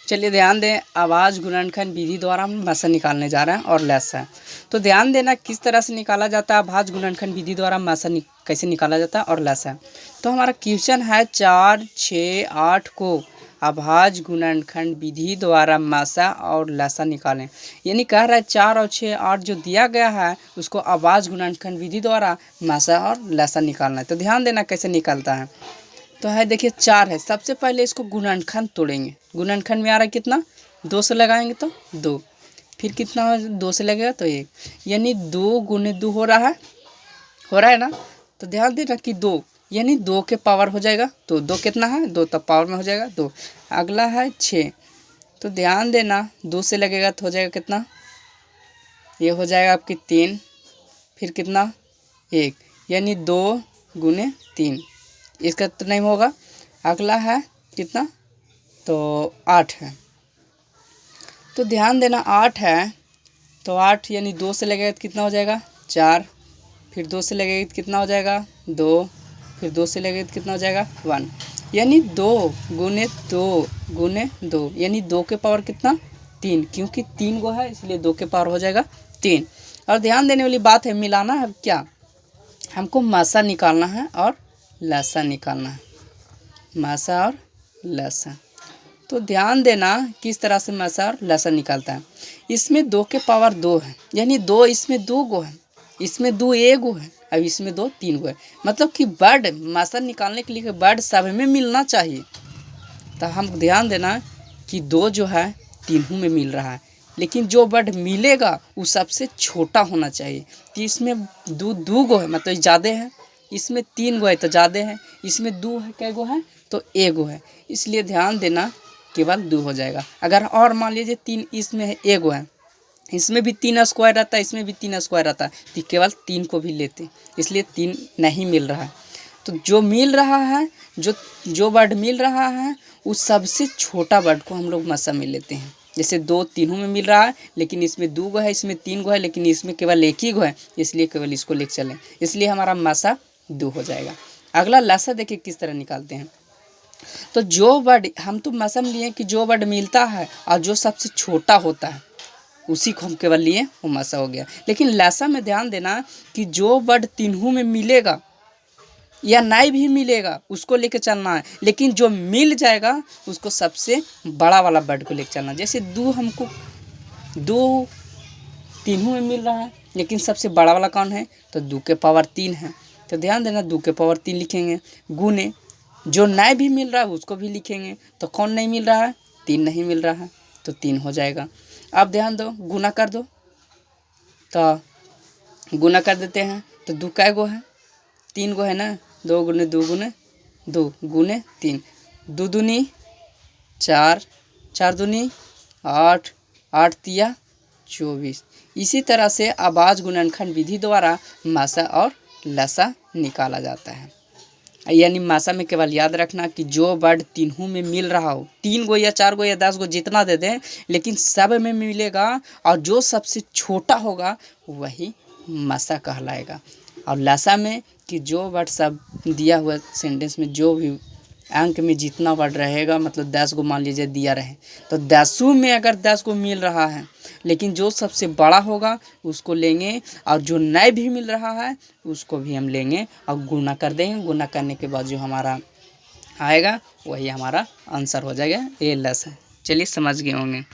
चलिए ध्यान दें, आवाज़ गुणनखंड विधि द्वारा हम मासा निकालने जा रहे हैं और लसा। तो ध्यान देना किस तरह से निकाला जाता है आवाज़ गुणनखंड विधि द्वारा मासा कैसे निकाला जाता है और लसा। तो हमारा क्वेश्चन है 4, 6, 8 को आवाज़ गुणनखंड विधि द्वारा मासा और लसा निकालें। यानी कह रहा है 4 और 6, 8 जो दिया गया है उसको आवाज़ गुणनखंड विधि द्वारा मासा और लसा निकालना है। तो ध्यान देना कैसे निकलता है। तो है देखिए 4 है, सबसे पहले इसको गुणनखंड तोड़ेंगे। गुणनखंड में आ रहा है कितना, 2 से लगाएंगे तो 2, फिर कितना 2 से लगेगा तो 1, यानी 2 गुने 2 हो रहा है ना। तो ध्यान देना कि 2 यानी 2 के पावर हो जाएगा, तो 2 कितना है 2, तब पावर में हो जाएगा 2। अगला है 6, तो ध्यान देना 2 से लगेगा तो हो जाएगा कितना, ये हो जाएगा आपकी 3, फिर कितना 1, यानी 2 गुने 3, इसका तो नहीं होगा। अगला है कितना, तो 8 है। तो ध्यान देना 8 है, तो 8 यानी 2 से लगेगा तो कितना हो जाएगा 4, फिर 2 से लगेगा तो कितना हो जाएगा 2, फिर 2 से लगेगा तो कितना हो जाएगा 1, यानी 2 गुने 2 गुने 2, यानी 2 के पावर कितना 3, क्योंकि 3 गो है इसलिए 2 के पावर हो जाएगा 3। और ध्यान देने वाली बात है, मिलाना है क्या, हमको मासा निकालना है और लसा निकालना है, मासा और लसा। तो ध्यान देना किस तरह से मासा और लसा निकालता है। इसमें 2 के पावर 2 है, यानी 2 इसमें 2 गो है, इसमें 2 1 गो है, अब इसमें 2 3 गो है, मतलब कि वर्ड मासा निकालने के लिए वर्ड सब में मिलना चाहिए। तो हम ध्यान देना कि 2 जो है तीनों में मिल रहा है, लेकिन जो वर्ड मिलेगा वो सबसे छोटा होना चाहिए। कि इसमें 2 गो है मतलब ज़्यादा है, इसमें 3 गो है तो ज़्यादा है, इसमें 2 है कै गो है तो 1 गो है, इसलिए ध्यान देना केवल 2 हो जाएगा। अगर और मान लीजिए 3 इसमें है 1 गो है, इसमें भी 3 स्क्वायर रहता है, इसमें भी 3 स्क्वायर रहता है, तो केवल 3 को भी लेते, इसलिए 3 नहीं मिल रहा है। तो जो मिल रहा है, जो वर्ड मिल रहा है उस सबसे छोटा वर्ड को हम लोग मासा में लेते हैं। जैसे 2 तीनों में मिल रहा है, लेकिन इसमें 2 गो है, इसमें 3 गो है, लेकिन इसमें केवल 1 ही गो है, इसलिए केवल इसको लेकर चलें, इसलिए हमारा मासा 2 हो जाएगा। अगला लसा देखिए किस तरह निकालते हैं। तो जो वर्ड हम तो मासा में लिए कि जो वर्ड मिलता है और जो सबसे छोटा होता है उसी को हम केवल लिए, वो मासा हो गया। लेकिन लसा में ध्यान देना कि जो वर्ड तीनों में मिलेगा या नहीं भी मिलेगा उसको लेके चलना है, लेकिन जो मिल जाएगा उसको सबसे बड़ा वाला वर्ड को लेके चलना। जैसे 2 हमको 2 तीनों में मिल रहा है, लेकिन सबसे बड़ा वाला कौन है, तो 2 के पावर 3 है, तो ध्यान देना 2 के पावर 3 लिखेंगे। गुने जो नहीं भी मिल रहा है उसको भी लिखेंगे, तो कौन नहीं मिल रहा है, 3 नहीं मिल रहा है, तो 3 हो जाएगा। अब ध्यान दो, गुना कर दो, तो गुना कर देते हैं, तो 2 कै गो है 3 गो है ना, 2 गुने 2 गुने 2 गुने 3, 2 दूनी 4, 4 दूनी 8, 8 तिया 24। इसी तरह से आवाज़ गुणनखंड विधि द्वारा मासा और लसा निकाला जाता है। यानी मासा में केवल याद रखना कि जो वर्ड तीनों में मिल रहा हो, 3 गो या 4 गो या 10 गो जितना दे दें, लेकिन सब में मिलेगा और जो सबसे छोटा होगा वही मासा कहलाएगा। और लसा में कि जो वर्ड सब दिया हुआ सेंटेंस में जो भी अंक में जितना वर्ड रहेगा, मतलब 10 गो मान लीजिए दिया रहे, तो 10 में अगर 10 को मिल रहा है, लेकिन जो सबसे बड़ा होगा उसको लेंगे, और जो नहीं भी मिल रहा है उसको भी हम लेंगे और गुना कर देंगे। गुना करने के बाद जो हमारा आएगा वही हमारा आंसर हो जाएगा, ये लस है। चलिए समझ गए होंगे।